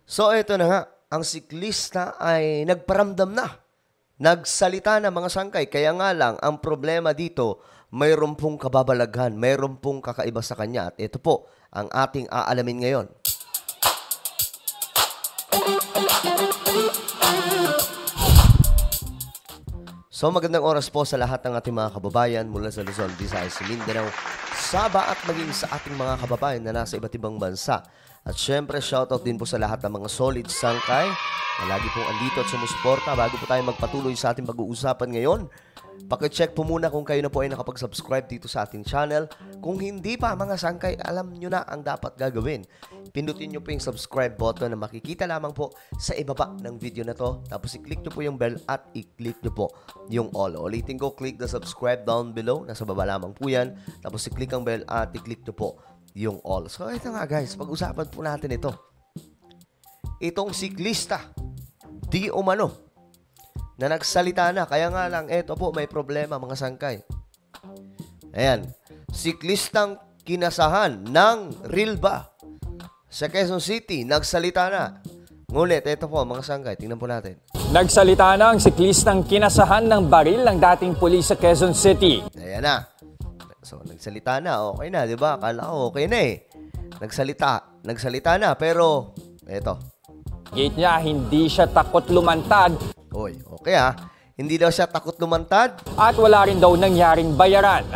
So ito na nga, ang siklista ay nagparamdam na. Nagsalita na mga sangkay. Kaya nga lang, ang problema dito, mayroon pong kababalaghan, mayroon pong kakaiba sa kanya. At ito po, ang ating aalamin ngayon. So magandang oras po sa lahat ng ating mga kababayan mula sa Luzon, Visayas, Mindanao, Sabah at maging sa ating mga kababayan na nasa iba't ibang bansa. At syempre, shoutout din po sa lahat ng mga solid sangkay na lagi pong andito at sumusuporta. Bago po tayo magpatuloy sa ating pag-uusapan ngayon, pakicheck po muna kung kayo na po ay nakapag-subscribe dito sa ating channel. Kung hindi pa mga sangkay, alam nyo na ang dapat gagawin. Pindutin nyo po yung subscribe button na makikita lamang po sa ibaba ng video na to. Tapos i-click nyo po yung bell at i-click nyo po yung all. Ulitin ko, click the subscribe down below. Nasa baba lamang po yan. Tapos i-click ang bell at i-click nyo po yung all. So ito nga guys, pag-usapan po natin ito. Itong siklista, di umano, na nagsalita na. Kaya nga lang, eto po, may problema mga sangkay. Ayan. Siklistang kinasahan ng Rilba sa Quezon City, nagsalita na. Ngunit, eto po mga sangkay, tingnan po natin. Nagsalita na ang siklistang kinasahan ng baril ng dating pulis sa Quezon City. Ayan na. So, nagsalita na. Okay na, di ba? Akala ko, okay na eh. Nagsalita na, pero, eto. Gate niya, hindi siya takot lumantad. Oy, okay ah. Hindi daw siya takot lumantad. At wala rin daw nangyaring bayaran.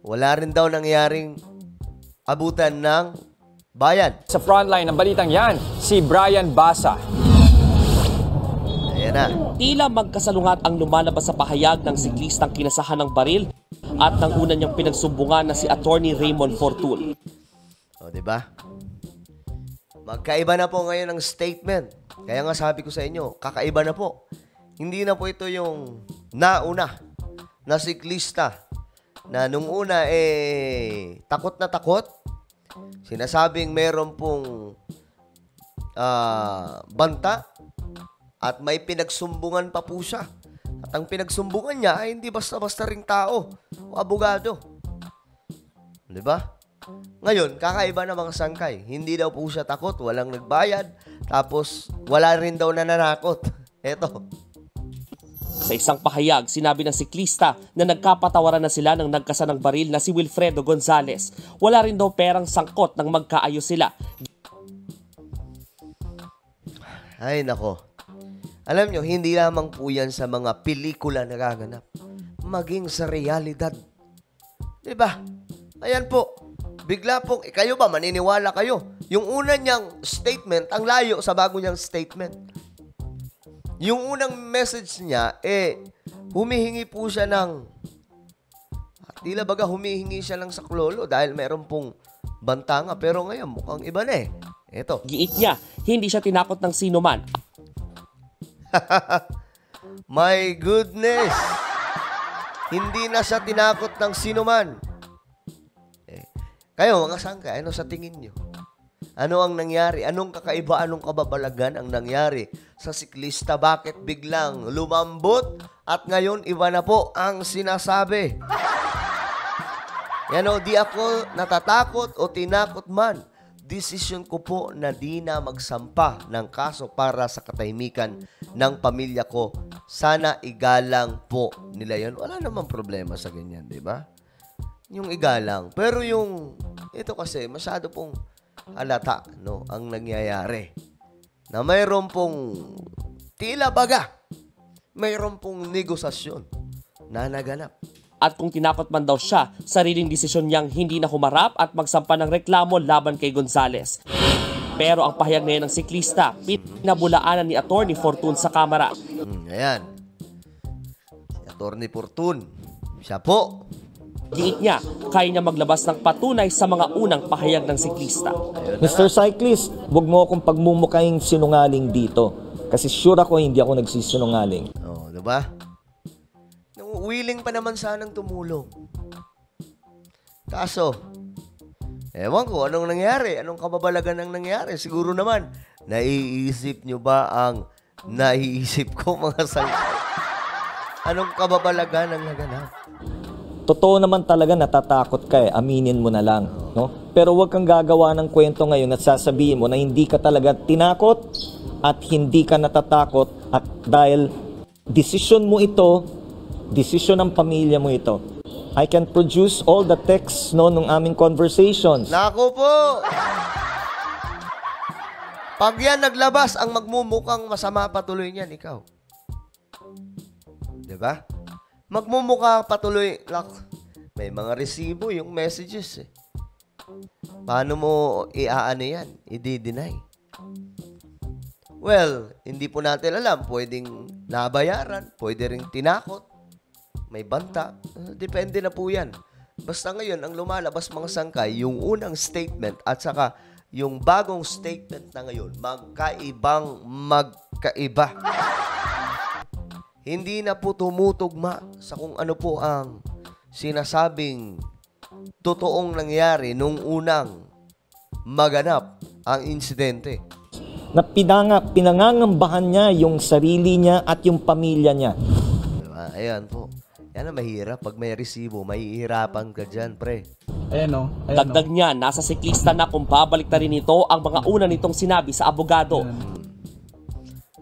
Wala rin daw nangyaring abutan ng bayan. Sa frontline ng balitang yan, si Brian Basa. Ayan na. Tila magkasalungat ang lumalabas sa pahayag ng siklistang kinasahan ng baril at ng una niyang pinagsumbungan na si Attorney Raymond Fortun. O, diba? Magkaiba na po ngayon ang statement. Kaya nga sabi ko sa inyo, kakaiba na po. Hindi na po ito yung nauna na siklista na nung una takot na takot. Sinasabing meron pong banta at may pinagsumbungan pa po siya. At ang pinagsumbungan niya ay hindi basta-basta ring tao o abogado. Diba? Ngayon, kakaiba na mga sangkay. Hindi daw po siya takot, walang nagbayad, tapos wala rin daw nananakot. Eto. Sa isang pahayag, sinabi ng siklista na nagkapatawaran na sila ng nagkasa ng baril na si Wilfredo Gonzales. Wala rin daw perang sangkot nang magkaayos sila. Ay nako. Alam nyo, hindi lamang po yan sa mga pelikula nagaganap. Maging sa realidad. Diba? Ayan po. Bigla po, kayo ba, maniniwala kayo? Yung una niyang statement, ang layo sa bago niyang statement. Yung unang message niya, humihingi po siya ng, tila baga humihingi siya lang sa klolo dahil meron pong banta nga. Pero ngayon, mukhang iba na eh. Eto. Giit niya, hindi siya tinakot ng sino man. My goodness! Hindi na siya tinakot ng sino man. Kayo, mga sangkay, ano sa tingin nyo? Ano ang nangyari? Anong kakaiba, anong kababalagan ang nangyari sa siklista? Bakit biglang lumambot at ngayon iba na po ang sinasabi? Yan o, di ako natatakot o tinakot man. Desisyon ko po na di na magsampa ng kaso para sa katahimikan ng pamilya ko. Sana igalang po nila yun. Wala namang problema sa ganyan, di ba? Yung igalang. Pero yung, ito kasi, masyado pong halata, no, ang nangyayari. Na mayroon pong, tila baga, mayroon pong negosasyon na naganap. At kung tinakot man daw siya, sariling desisyon niyang hindi na humarap at magsampa ng reklamo laban kay Gonzales. Pero ang pahayag ngayon ng siklista, pinabulaanan ni Attorney Fortun sa kamera. Ayan. Si Attorney Fortun, siya po. Giit niya, kaya niya maglabas ng patunay sa mga unang pahayag ng siklista. Mr. Cyclist, huwag mo akong pagmumukhang sinungaling dito. Kasi sure ako hindi ako nagsisinungaling. Oo, diba? Willing pa naman sanang tumulong. Kaso, ewan ko, anong nangyari? Anong kababalagan ang nangyari? Siguro naman, naiisip nyo ba ang naiisip ko mga sangkay? Anong kababalagan ang naganap? Totoo naman talaga natatakot ka aminin mo na lang, no? Pero huwag kang gagawa ng kwento ngayon at sasabihin mo na hindi ka talaga tinakot at hindi ka natatakot at dahil desisyon mo ito, desisyon ng pamilya mo ito. I can produce all the texts nung aming conversations. Naku po! Pag yan naglabas, ang magmumukhang masama patuloy niyan, ikaw. Diba? Magmumukha patuloy. May mga resibo yung messages eh. Paano mo iaano yan? I-deny. Well, hindi po natin alam. Pwedeng nabayaran, pwede ring tinakot, may banta. Depende na po yan. Basta ngayon, ang lumalabas mga sangkay, yung unang statement at saka yung bagong statement na ngayon, magkaiba. Hindi na po tumutugma sa kung ano po ang sinasabing totoong nangyari nung unang maganap ang insidente. Na pinangangambahan niya yung sarili niya at yung pamilya niya. Diba? Ayan po. Yan ang mahirap. Pag may resibo, mahihirapan ka dyan, pre. Ayan o. Dagdag niya, nasa siklista na kung babalik na rin ito ang mga una nitong sinabi sa abogado.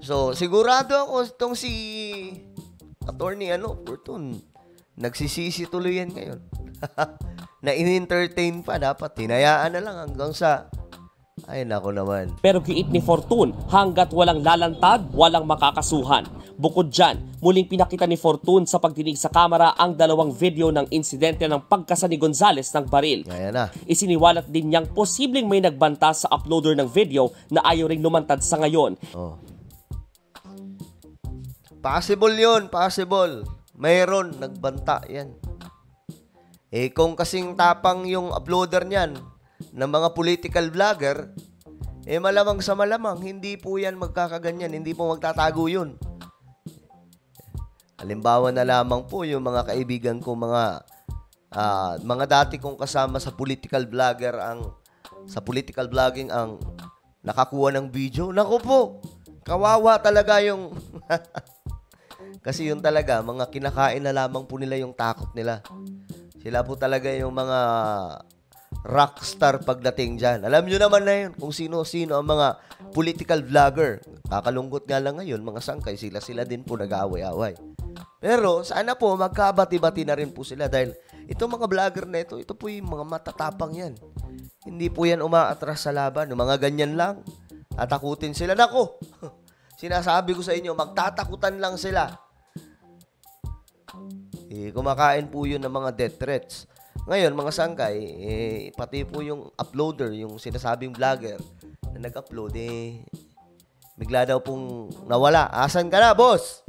So, sigurado ako itong si Attorney Fortun, nagsisisi tuloy yan ngayon. Na in-entertain pa, dapat hinayaan na lang hanggang sa, ay nako naman. Pero giit ni Fortun, hanggat walang lalantad, walang makakasuhan. Bukod dyan, muling pinakita ni Fortun sa pagdinig sa kamera ang dalawang video ng insidente ng pagkasa ni Gonzales ng baril. Ayan na. Isiniwalat din niyang posibleng may nagbanta sa uploader ng video na ayaw ring lumantad sa ngayon. Oh. Possible yun, possible. Mayroon, nagbanta yan. Eh kung kasing tapang yung uploader niyan ng mga political vlogger, eh malamang sa malamang, hindi po yan magkakaganyan, hindi po magtatago yun. Halimbawa na lamang po yung mga kaibigan ko, mga dati kong kasama sa political vlogger, sa political vlogging ang nakakuha ng video. Naku po, kawawa talaga yung... Kasi yun talaga, mga kinakain na lamang po nila yung takot nila. Sila po talaga yung mga rockstar pagdating dyan. Alam nyo naman na yun kung sino-sino ang mga political vlogger. Kakalungkot nga lang ngayon, mga sangkay, sila din po nag-aaway-aaway. Pero sana po, magkabati-bati na rin po sila dahil itong mga vlogger na ito po yung mga matatapang yan. Hindi po yan umaatras sa laban. Yung mga ganyan lang, tatakutin sila. Nako, sinasabi ko sa inyo, magtatakutan lang sila. Kumakain po yun ng mga death threats. Ngayon, mga sangkay, pati po yung uploader, yung sinasabing vlogger na nag-upload, bigla daw pong nawala. Asan ka na, boss?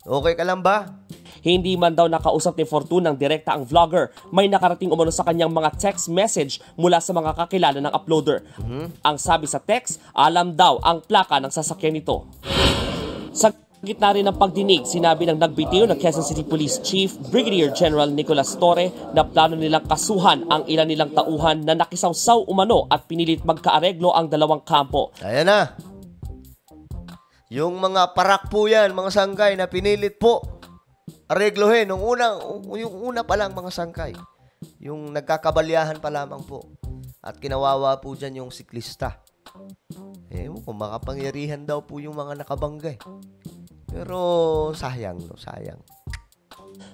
Okay ka lang ba? Hindi man daw nakausap ni Fortun ng direkta ang vlogger, may nakarating umano sa kanyang mga text message mula sa mga kakilala ng uploader. Ang sabi sa text, alam daw ang plaka ng sasakyan nito. Sa gitna rin ng pagdinig, sinabi ng nagbitiw na Quezon City Police Chief Brigadier General Nicolas Torre na plano nilang kasuhan ang ilan nilang tauhan na nakisawsaw umano at pinilit magkaareglo ang dalawang kampo. Ayan na. Yung mga parak po yan, mga sangkay na pinilit po areglohin. Yung una pa lang mga sangkay. Yung nagkakabalyahan pa lamang po. At kinawawa po dyan yung siklista. Kung makapangyarihan daw po yung mga nakabanggay. Pero sayang, no? Sayang.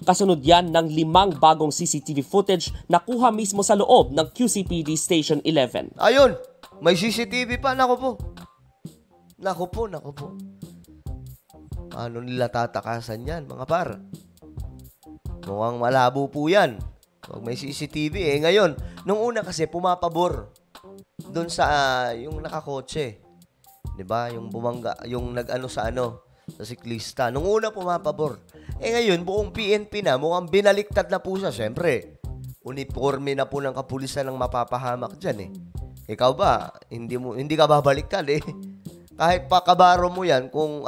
Kasunod yan ng 5 bagong CCTV footage na kuha mismo sa loob ng QCPD Station 11. Ayun! May CCTV pa. Naku po. Naku po. Paano nila tatakasan yan, mga par? Mukhang malabo po yan. Pag may CCTV, ngayon, nung una kasi pumapabor doon sa yung nakakotse. 'Di ba? Yung bumangga, yung nag-ano sa siklista. Nung una pumapabor. Ngayon, buong PNP na, mukhang binaliktad na po siya. Siyempre, uniforme na po ng kapulisan ang mapapahamak dyan Ikaw ba, hindi ka babaliktad Kahit pa kabaro mo yan, kung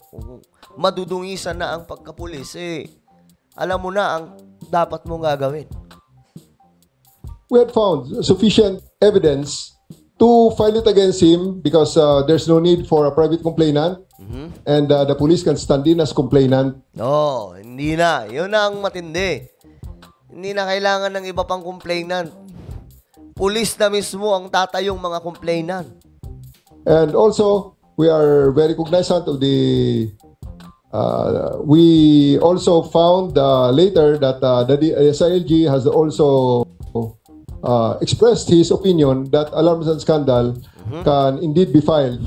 kung madudungisan na ang pagkapulis, alam mo na ang dapat mong gagawin. We had found sufficient evidence to file it against him because there's no need for a private complainant and the police can stand in as complainant. No, hindi na. Yun na ang matindi. Hindi na kailangan ng iba pang complainant. Pulis na mismo ang tatayong mga complainant. And also, we are very cognizant of the. We also found later that the SILG has also expressed his opinion that alarms and scandal can indeed be filed.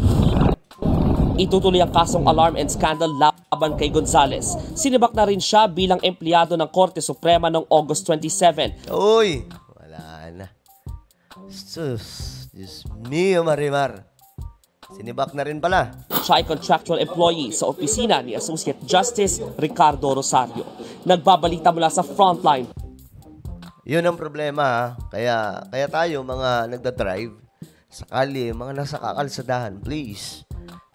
Itutuloy ang kasong alarm and scandal laban kay Gonzales. Sinibak na rin siya bilang empleyado ng Korte Suprema noong August 27. Uy, wala na. Sus, Diyos mio, Marimar. Sinibak na rin pala. Siya ay contractual employee sa opisina ni Associate Justice Ricardo Rosario. Nagbabalita mula sa frontline. Yun ang problema, ha? Kaya tayo, mga nagda-drive, sakali, mga nasa kakalsadahan, please.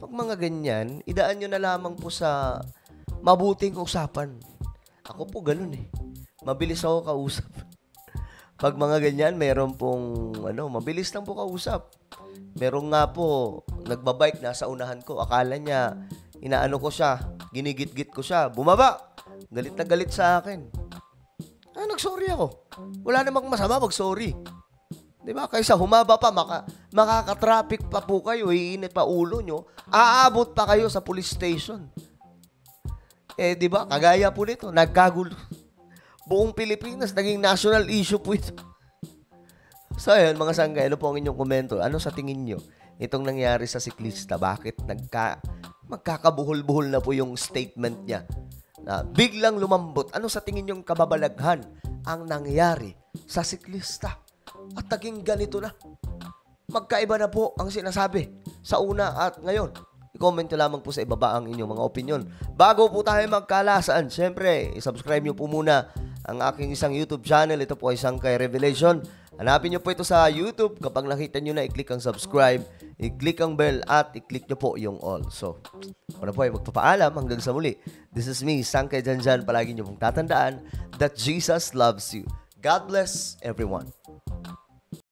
Pag mga ganyan, idaan nyo na lamang po sa mabuting usapan. Ako po ganun eh. Mabilis ako kausap. Pag mga ganyan, meron pong, mabilis lang po kausap. Meron nga po, nagbabike, nasa unahan ko. Akala niya, inaano ko siya, ginigit-git ko siya. Bumaba! Galit na galit sa akin. Nag-sorry ako. Wala namang masama mag-sorry. Diba? Kaysa humaba pa, makaka-traffic pa po kayo, iinit pa ulo nyo, aabot pa kayo sa police station. Diba? Kagaya po nito, nagkagulo. Buong Pilipinas, naging national issue po ito. So, ayun, mga sanggay, ano po ang inyong komento? Ano sa tingin nyo itong nangyari sa siklista? Bakit magkakabuhol-buhol na po yung statement niya? Na biglang lumambot. Ano sa tingin nyong kababalaghan ang nangyari sa siklista? At naging ganito na. Magkaiba na po ang sinasabi sa una at ngayon. I-comment nyo lamang po sa ibaba ang inyong mga opinion. Bago po tayo magkalasaan, syempre, i-subscribe nyo po muna ang aking isang YouTube channel. Ito po ay Sangkay Revelation. Hanapin nyo po ito sa YouTube. Kapag nakita nyo na, i-click ang subscribe, i-click ang bell, at i-click nyo po yung all. So, ako na po ay magpapaalam hanggang sa muli. This is me, Sangkay Janjan. Palagi nyo pong tatandaan that Jesus loves you. God bless everyone.